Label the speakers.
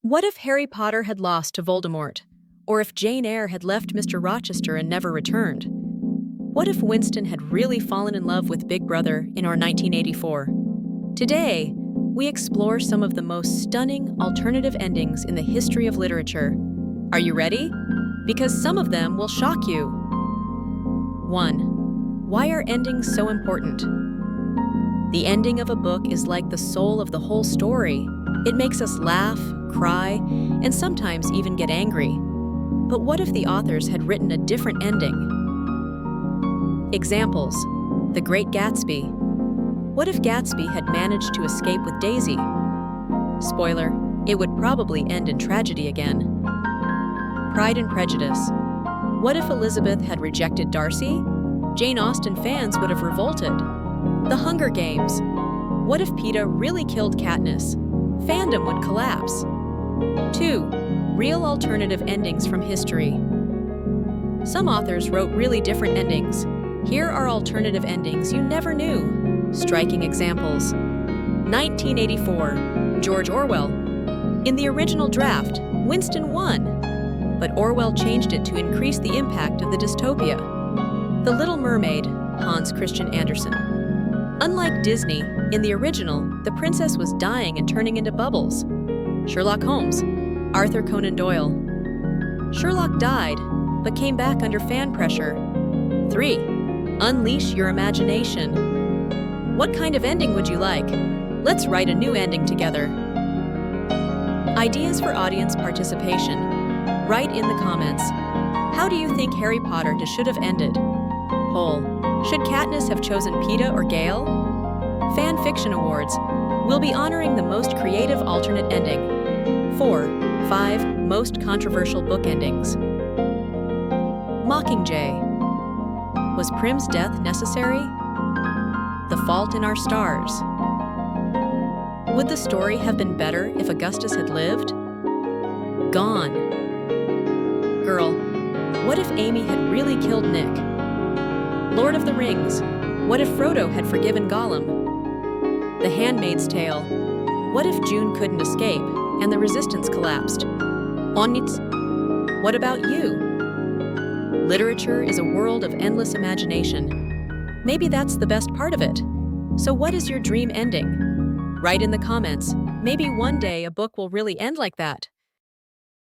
Speaker 1: What if Harry Potter had lost to Voldemort? Or if Jane Eyre had left Mr. Rochester and never returned? What if Winston had really fallen in love with Big Brother in our 1984? Today, we explore some of the most stunning alternative endings in the history of literature. Are you ready? Because some of them will shock you. 1. Why are endings so important? The ending of a book is like the soul of the whole story. It makes us laugh, cry, and sometimes even get angry. But what if the authors had written a different ending? Examples: The Great Gatsby. What if Gatsby had managed to escape with Daisy? Spoiler, it would probably end in tragedy again. Pride and Prejudice. What if Elizabeth had rejected Darcy? Jane Austen fans would have revolted. The Hunger Games. What if Peeta really killed Katniss? Fandom would collapse. 2. Real alternative endings from history. Some authors wrote really different endings. Here are alternative endings you never knew. Striking examples. 1984, George Orwell. In the original draft, Winston won, but Orwell changed it to increase the impact of the dystopia. The Little Mermaid, Hans Christian Andersen. Unlike Disney, in the original, the princess was dying and turning into bubbles. Sherlock Holmes, Arthur Conan Doyle. Sherlock died, but came back under fan pressure. 3. Unleash your imagination. What kind of ending would you like? Let's write a new ending together. Ideas for audience participation. Write in the comments. How do you think Harry Potter should have ended? Poll. Should Katniss have chosen Peeta or Gale? Fan Fiction Awards. We'll be honoring the most creative alternate ending. 4. 5 most controversial book endings. Mockingjay. Was Prim's death necessary? The Fault in Our Stars. Would the story have been better if Augustus had lived? Gone. Girl. What if Amy had really killed Nick? Lord of the Rings. What if Frodo had forgiven Gollum? The Handmaid's Tale. What if June couldn't escape and the resistance collapsed? Onits. What about you? Literature is a world of endless imagination. Maybe that's the best part of it. So what is your dream ending? Write in the comments. Maybe one day a book will really end like that.